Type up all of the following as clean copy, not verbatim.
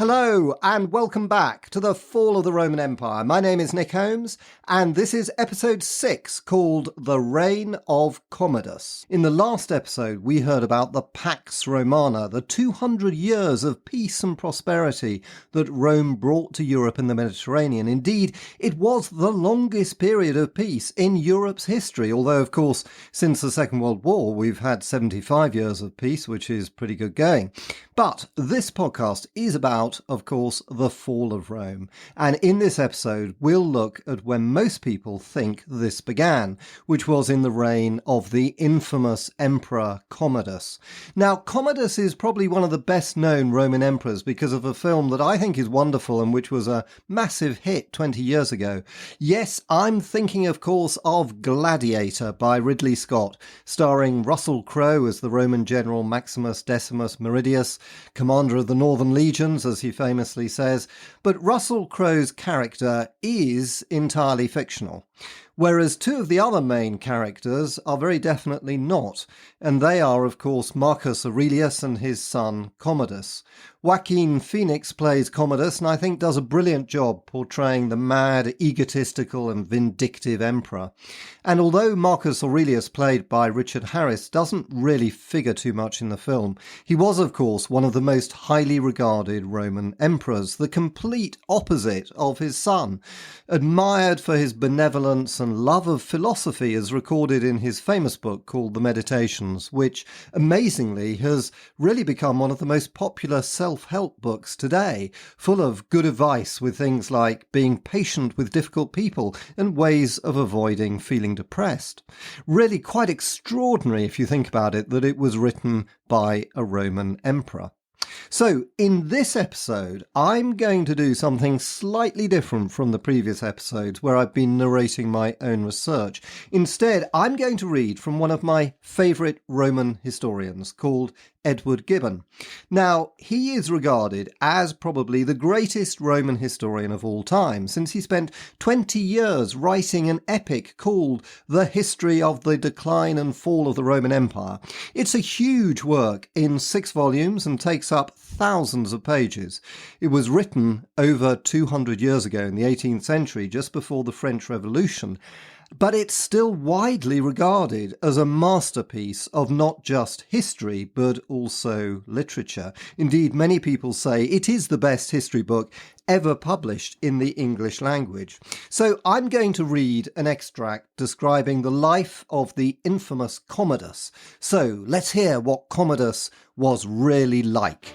Hello and welcome back to the Fall of the Roman Empire. My name is Nick Holmes and this is episode 6 called The Reign of Commodus. In the last episode we heard about the Pax Romana, the 200 years of peace and prosperity that Rome brought to Europe and the Mediterranean. Indeed, it was the longest period of peace in Europe's history, although of course since the Second World War we've had 75 years of peace, which is pretty good going. But this podcast is about, of course, the fall of Rome. And in this episode, we'll look at when most people think this began, which was in the reign of the infamous Emperor Commodus. Now, Commodus is probably one of the best known Roman emperors because of a film that I think is wonderful and which was a massive hit 20 years ago. Yes, I'm thinking, of course, of Gladiator by Ridley Scott, starring Russell Crowe as the Roman general Maximus Decimus Meridius, commander of the Northern Legions, as he famously says, but Russell Crowe's character is entirely fictional, whereas two of the other main characters are very definitely not, and they are, of course, Marcus Aurelius and his son Commodus. Joaquin Phoenix plays Commodus and I think does a brilliant job portraying the mad, egotistical and vindictive emperor. And although Marcus Aurelius, played by Richard Harris, doesn't really figure too much in the film, he was, of course, one of the most highly regarded Roman emperors, the complete opposite of his son, admired for his benevolence and love of philosophy as recorded in his famous book called The Meditations, which, amazingly, has really become one of the most popular self-help books today, full of good advice with things like being patient with difficult people and ways of avoiding feeling depressed. Really quite extraordinary if you think about it that it was written by a Roman emperor. So, in this episode, I'm going to do something slightly different from the previous episodes where I've been narrating my own research. Instead, I'm going to read from one of my favourite Roman historians called Edward Gibbon. Now, he is regarded as probably the greatest Roman historian of all time, since he spent 20 years writing an epic called The History of the Decline and Fall of the Roman Empire. It's a huge work in 6 volumes and takes up thousands of pages. It was written over 200 years ago in the 18th century, just before the French Revolution. But it's still widely regarded as a masterpiece of not just history, but also literature. Indeed, many people say it is the best history book ever published in the English language. So I'm going to read an extract describing the life of the infamous Commodus. So let's hear what Commodus was really like.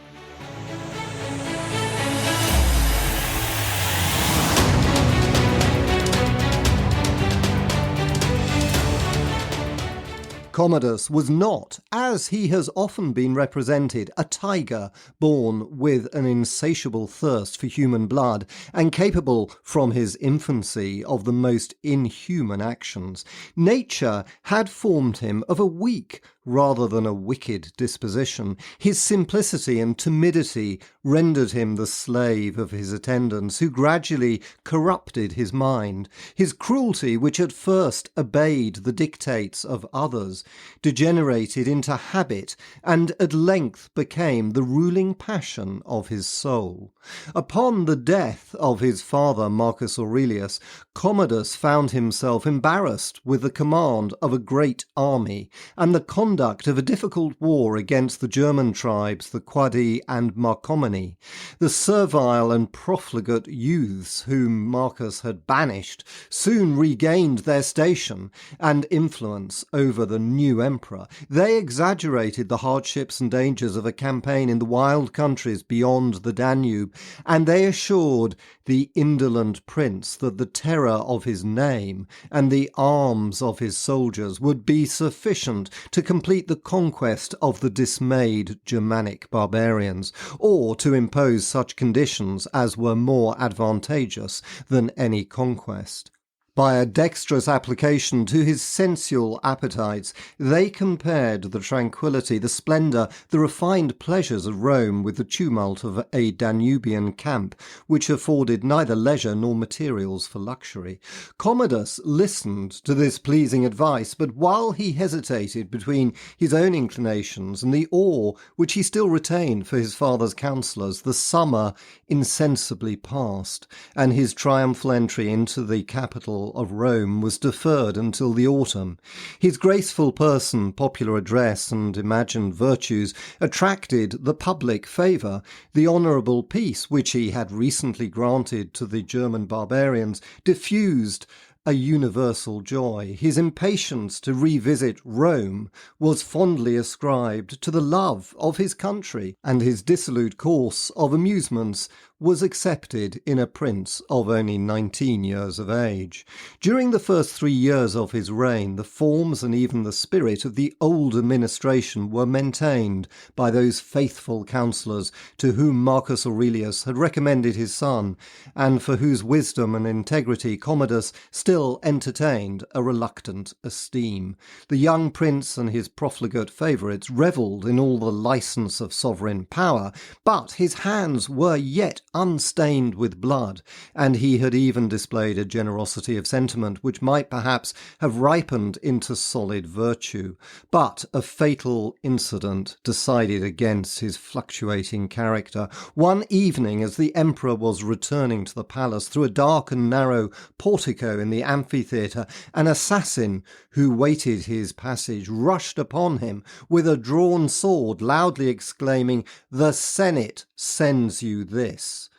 Commodus was not, as he has often been represented, a tiger born with an insatiable thirst for human blood and capable from his infancy of the most inhuman actions. Nature had formed him of a weak rather than a wicked disposition. His simplicity and timidity rendered him the slave of his attendants, who gradually corrupted his mind. His cruelty, which at first obeyed the dictates of others, degenerated into habit and at length became the ruling passion of his soul. Upon the death of his father Marcus Aurelius, Commodus found himself embarrassed with the command of a great army and the conduct of a difficult war against the German tribes, the Quadi and Marcomanni. The servile and profligate youths whom Marcus had banished soon regained their station and influence over the new emperor. They exaggerated the hardships and dangers of a campaign in the wild countries beyond the Danube, and they assured the indolent prince that the terror of his name and the arms of his soldiers would be sufficient to complete the conquest of the dismayed Germanic barbarians, or to impose such conditions as were more advantageous than any conquest. By a dexterous application to his sensual appetites, they compared the tranquillity, the splendour, the refined pleasures of Rome with the tumult of a Danubian camp, which afforded neither leisure nor materials for luxury. Commodus listened to this pleasing advice, but while he hesitated between his own inclinations and the awe which he still retained for his father's counsellors, the summer insensibly passed, and his triumphal entry into the capital of Rome was deferred until the autumn. His graceful person, popular address, and imagined virtues attracted the public favour. The honourable peace which he had recently granted to the German barbarians diffused a universal joy. His impatience to revisit Rome was fondly ascribed to the love of his country, and his dissolute course of amusements was accepted in a prince of only 19 years of age. During the first 3 years of his reign, the forms and even the spirit of the old administration were maintained by those faithful counsellors to whom Marcus Aurelius had recommended his son, and for whose wisdom and integrity Commodus still entertained a reluctant esteem. The young prince and his profligate favourites revelled in all the licence of sovereign power, but his hands were yet unstained with blood, and he had even displayed a generosity of sentiment which might perhaps have ripened into solid virtue. But a fatal incident decided against his fluctuating character. One evening, as the emperor was returning to the palace through a dark and narrow portico in the amphitheatre, an assassin who waited his passage rushed upon him with a drawn sword, loudly exclaiming, "The Senate sends you this."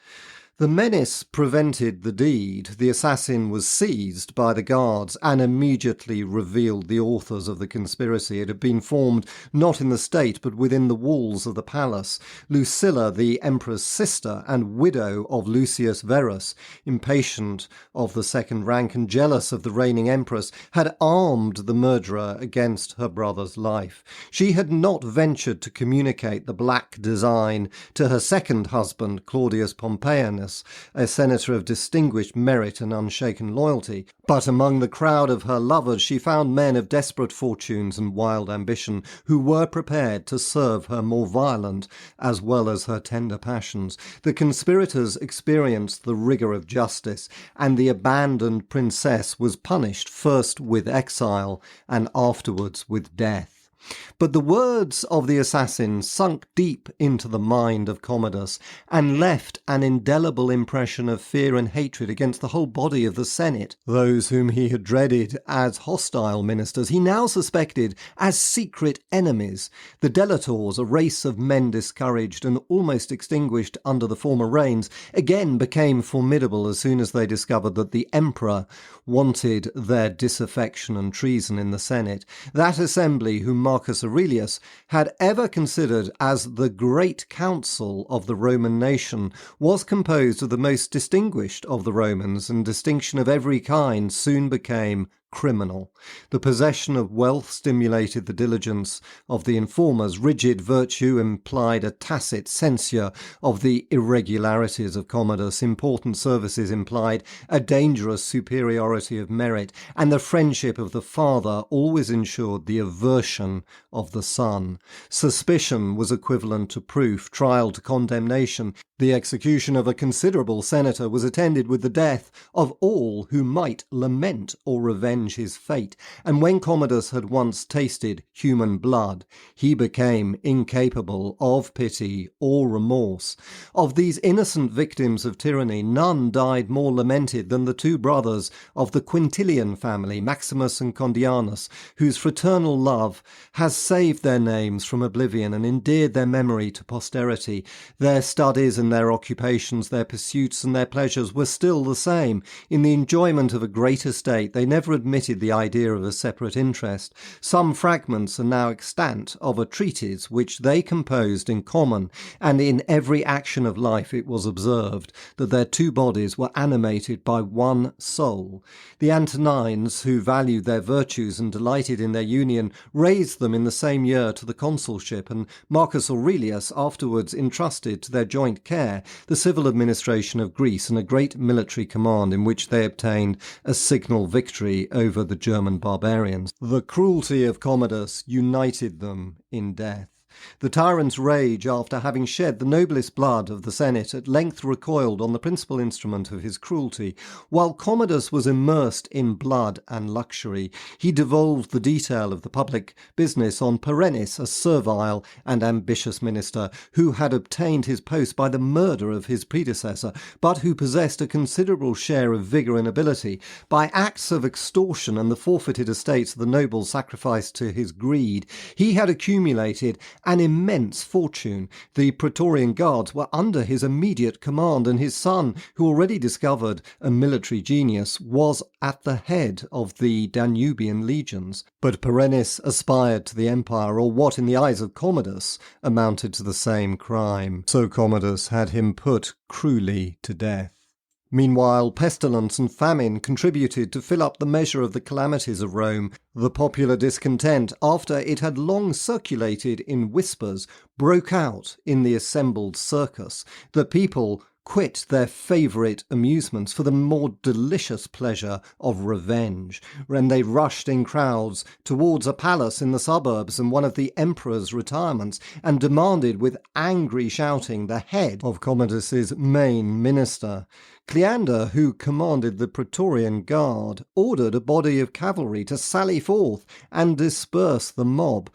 The menace prevented the deed. The assassin was seized by the guards and immediately revealed the authors of the conspiracy. It had been formed not in the state but within the walls of the palace. Lucilla, the emperor's sister and widow of Lucius Verus, impatient of the second rank and jealous of the reigning empress, had armed the murderer against her brother's life. She had not ventured to communicate the black design to her second husband, Claudius Pompeianus, a senator of distinguished merit and unshaken loyalty, but among the crowd of her lovers she found men of desperate fortunes and wild ambition who were prepared to serve her more violent as well as her tender passions. The conspirators experienced the rigour of justice, and the abandoned princess was punished first with exile and afterwards with death. But the words of the assassin sunk deep into the mind of Commodus and left an indelible impression of fear and hatred against the whole body of the Senate. Those whom he had dreaded as hostile ministers he now suspected as secret enemies. The delators, a race of men discouraged and almost extinguished under the former reigns, again became formidable as soon as they discovered that the emperor wanted their disaffection and treason in the Senate. That assembly, whom Marcus Aurelius had ever considered as the great council of the Roman nation, was composed of the most distinguished of the Romans, and distinction of every kind soon became criminal. The possession of wealth stimulated the diligence of the informers. Rigid virtue implied a tacit censure of the irregularities of Commodus. Important services implied a dangerous superiority of merit, and the friendship of the father always ensured the aversion of the son. Suspicion was equivalent to proof, trial to condemnation. The execution of a considerable senator was attended with the death of all who might lament or revenge his fate, and when Commodus had once tasted human blood, he became incapable of pity or remorse. Of these innocent victims of tyranny, none died more lamented than the two brothers of the Quintilian family, Maximus and Condianus, whose fraternal love has saved their names from oblivion and endeared their memory to posterity. Their studies and their occupations, their pursuits and their pleasures were still the same. In the enjoyment of a great estate, they never admitted the idea of a separate interest. Some fragments are now extant of a treatise which they composed in common, and in every action of life it was observed that their two bodies were animated by one soul. The Antonines, who valued their virtues and delighted in their union, raised them in the same year to the consulship, and Marcus Aurelius afterwards entrusted to their joint care care the civil administration of Greece and a great military command in which they obtained a signal victory over the German barbarians. The cruelty of Commodus united them in death. The tyrant's rage, after having shed the noblest blood of the Senate, at length recoiled on the principal instrument of his cruelty. While Commodus was immersed in blood and luxury, he devolved the detail of the public business on Perennis, a servile and ambitious minister, who had obtained his post by the murder of his predecessor, but who possessed a considerable share of vigour and ability. By acts of extortion and the forfeited estates of the nobles sacrificed to his greed, he had accumulated an immense fortune. The Praetorian Guards were under his immediate command, and his son, who already discovered a military genius, was at the head of the Danubian legions. But Perennis aspired to the empire, or what in the eyes of Commodus amounted to the same crime. So Commodus had him put cruelly to death. Meanwhile, pestilence and famine contributed to fill up the measure of the calamities of Rome. The popular discontent, after it had long circulated in whispers, broke out in the assembled circus. The people quit their favourite amusements for the more delicious pleasure of revenge, and they rushed in crowds towards a palace in the suburbs and one of the emperor's retirements, and demanded with angry shouting the head of Commodus's main minister. Cleander, who commanded the Praetorian Guard, ordered a body of cavalry to sally forth and disperse the mob.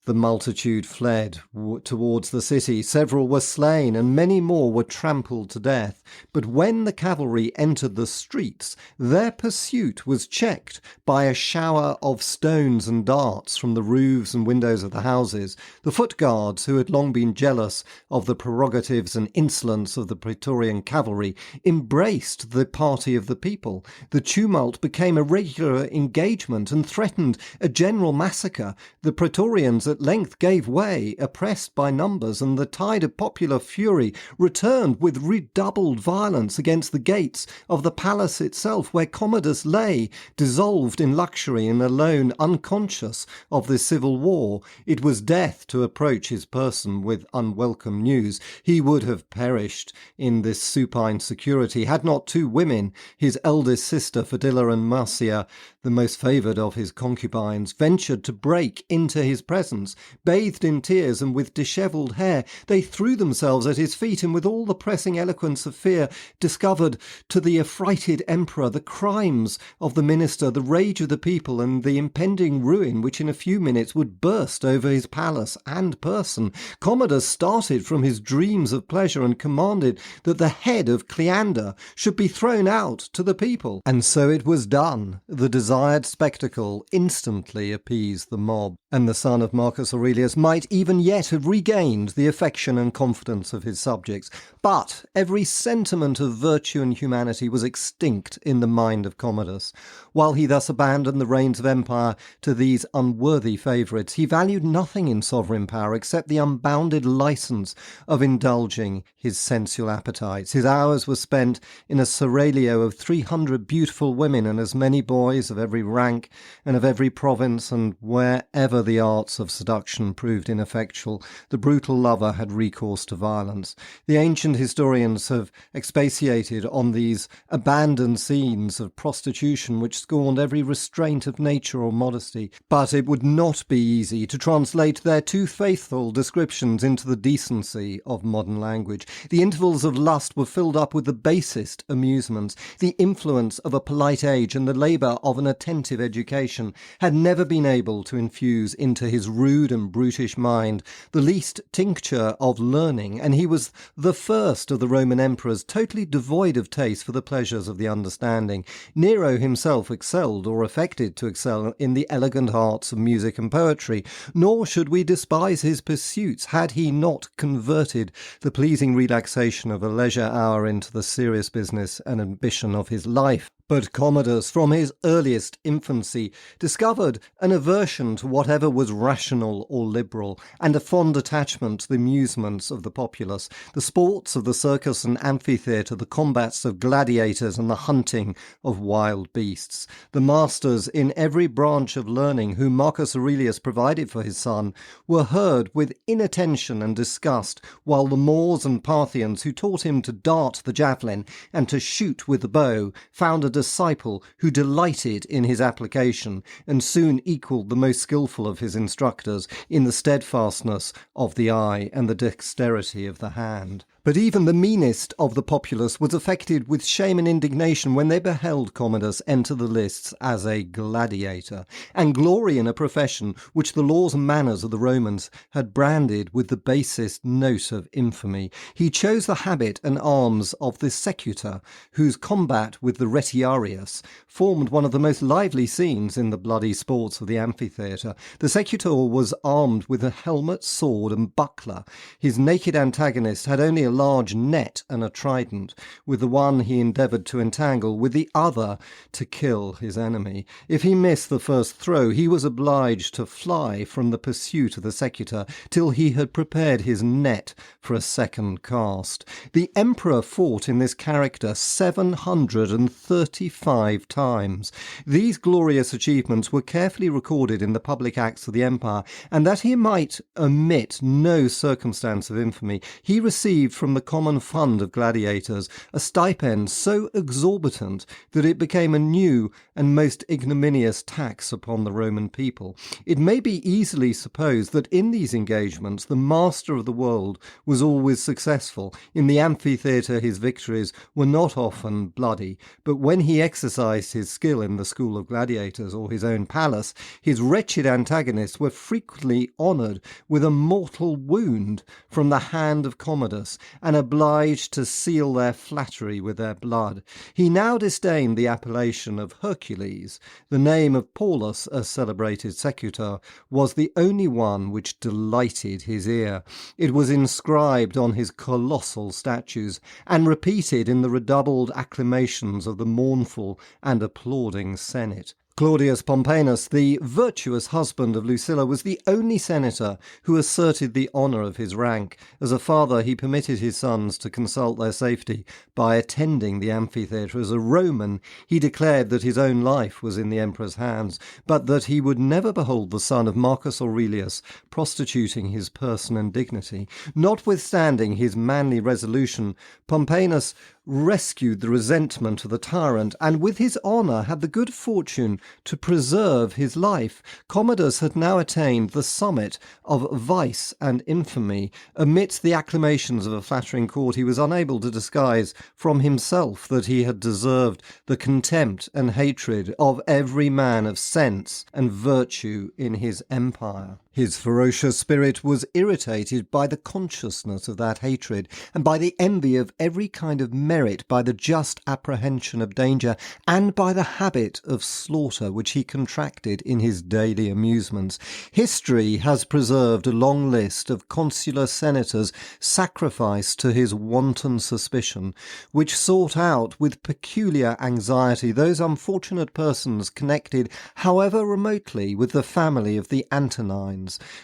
The multitude fled towards the city. Several were slain, and many more were trampled to death. But when the cavalry entered the streets, their pursuit was checked by a shower of stones and darts from the roofs and windows of the houses. The foot guards, who had long been jealous of the prerogatives and insolence of the Praetorian cavalry, embraced the party of the people. The tumult became a regular engagement and threatened a general massacre. The Praetorians at length gave way, oppressed by numbers, and the tide of popular fury returned with redoubled violence against the gates of the palace itself, where Commodus lay, dissolved in luxury and alone, unconscious of the civil war. It was death to approach his person with unwelcome news. He would have perished in this supine security had not two women, his eldest sister Fadilla and Marcia, the most favoured of his concubines, ventured to break into his presence. Bathed in tears and with dishevelled hair, they threw themselves at his feet, and with all the pressing eloquence of fear discovered to the affrighted emperor the crimes of the minister, the rage of the people, and the impending ruin which in a few minutes would burst over his palace and person. Commodus started from his dreams of pleasure and commanded that the head of Cleander should be thrown out to the people. And so it was done. The desired spectacle instantly appeased the mob, and the son of Marcus Aurelius might even yet have regained the affection and confidence of his subjects. But every sentiment of virtue and humanity was extinct in the mind of Commodus. While he thus abandoned the reins of empire to these unworthy favourites, he valued nothing in sovereign power except the unbounded licence of indulging his sensual appetites. His hours were spent in a seraglio of 300 beautiful women and as many boys of every rank and of every province, and wherever the arts of seduction proved ineffectual, the brutal lover had recourse to violence. The ancient historians have expatiated on these abandoned scenes of prostitution which scorned every restraint of nature or modesty, but it would not be easy to translate their too faithful descriptions into the decency of modern language. The intervals of lust were filled up with the basest amusements. The influence of a polite age and the labour of an attentive education had never been able to infuse into his rude and brutish mind the least tincture of learning, and he was the first of the Roman emperors totally devoid of taste for the pleasures of the understanding. Nero himself excelled, or affected to excel, in the elegant arts of music and poetry, nor should we despise his pursuits had he not converted the pleasing relaxation of a leisure hour into the serious business and ambition of his life. But Commodus, from his earliest infancy, discovered an aversion to whatever was rational or liberal, and a fond attachment to the amusements of the populace, the sports of the circus and amphitheatre, the combats of gladiators, and the hunting of wild beasts. The masters in every branch of learning whom Marcus Aurelius provided for his son were heard with inattention and disgust, while the Moors and Parthians who taught him to dart the javelin and to shoot with the bow found a disciple who delighted in his application and soon equalled the most skilful of his instructors in the steadfastness of the eye and the dexterity of the hand. But even the meanest of the populace was affected with shame and indignation when they beheld Commodus enter the lists as a gladiator, and glory in a profession which the laws and manners of the Romans had branded with the basest note of infamy. He chose the habit and arms of the secutor, whose combat with the retiarius formed one of the most lively scenes in the bloody sports of the amphitheatre. The secutor was armed with a helmet, sword, and buckler. His naked antagonist had only a large net and a trident. With the one he endeavoured to entangle, with the other to kill his enemy. If he missed the first throw, he was obliged to fly from the pursuit of the secutor till he had prepared his net for a second cast. The emperor fought in this character 735 times. These glorious achievements were carefully recorded in the public acts of the empire, and that he might omit no circumstance of infamy, he received from the common fund of gladiators a stipend so exorbitant that it became a new and most ignominious tax upon the Roman people. It may be easily supposed that in these engagements the master of the world was always successful. In the amphitheatre his victories were not often bloody, but when he exercised his skill in the school of gladiators or his own palace, his wretched antagonists were frequently honoured with a mortal wound from the hand of Commodus, and obliged to seal their flattery with their blood. He now disdained the appellation of Hercules. The name of Paulus, a celebrated secutor, was the only one which delighted his ear. It was inscribed on his colossal statues, and repeated in the redoubled acclamations of the mournful and applauding Senate. Claudius Pompeianus, the virtuous husband of Lucilla, was the only senator who asserted the honour of his rank. As a father, he permitted his sons to consult their safety by attending the amphitheatre. As a Roman, he declared that his own life was in the emperor's hands, but that he would never behold the son of Marcus Aurelius prostituting his person and dignity. Notwithstanding his manly resolution, Pompeianus rescued the resentment of the tyrant, and with his honour had the good fortune to preserve his life. Commodus had now attained the summit of vice and infamy. Amidst the acclamations of a flattering court, he was unable to disguise from himself that he had deserved the contempt and hatred of every man of sense and virtue in his empire. His ferocious spirit was irritated by the consciousness of that hatred, and by the envy of every kind of merit, by the just apprehension of danger, and by the habit of slaughter which he contracted in his daily amusements. History has preserved a long list of consular senators sacrificed to his wanton suspicion, which sought out with peculiar anxiety those unfortunate persons connected, however remotely, with the family of the Antonines,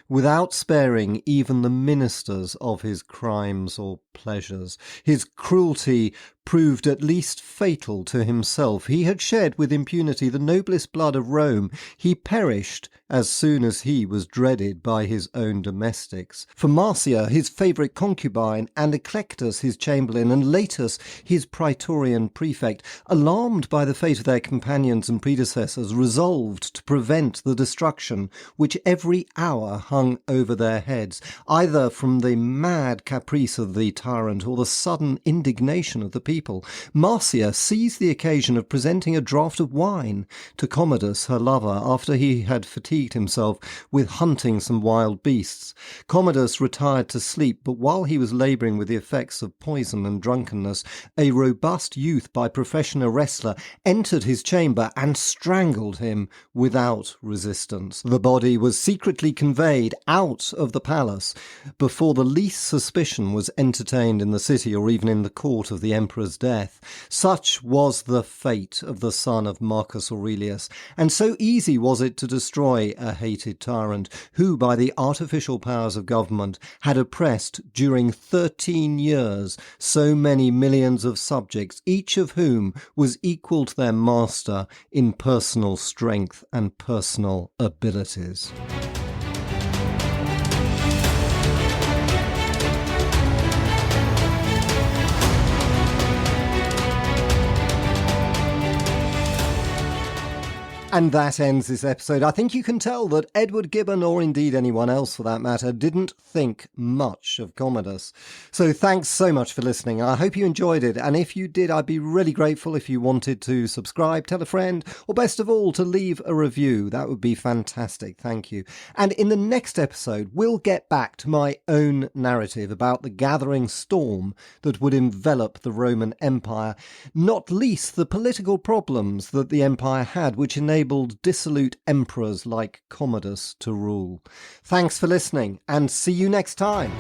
without sparing even the ministers of his crimes or pleasures. His cruelty proved at least fatal to himself. He had shed with impunity the noblest blood of Rome. He perished as soon as he was dreaded by his own domestics. For Marcia, his favourite concubine, and Eclectus, his chamberlain, and Latus, his praetorian prefect, alarmed by the fate of their companions and predecessors, resolved to prevent the destruction which every hour hung over their heads, either from the mad caprice of the tyrant or the sudden indignation of the people. Marcia seized the occasion of presenting a draught of wine to Commodus, her lover, after he had fatigued himself with hunting some wild beasts. Commodus retired to sleep, but while he was labouring with the effects of poison and drunkenness, a robust youth, by profession a wrestler, entered his chamber and strangled him without resistance. The body was secretly conveyed out of the palace before the least suspicion was entertained in the city or even in the court of the emperor's emperor's death. Such was the fate of the son of Marcus Aurelius, and so easy was it to destroy a hated tyrant who, by the artificial powers of government, had oppressed during 13 years so many millions of subjects, each of whom was equal to their master in personal strength and personal abilities. And that ends this episode. I think you can tell that Edward Gibbon, or indeed anyone else for that matter, didn't think much of Commodus. So thanks so much for listening. I hope you enjoyed it. And if you did, I'd be really grateful if you wanted to subscribe, tell a friend, or best of all, to leave a review. That would be fantastic. Thank you. And in the next episode, we'll get back to my own narrative about the gathering storm that would envelop the Roman Empire, not least the political problems that the empire had, which enabled dissolute emperors like Commodus to rule. Thanks for listening, and see you next time.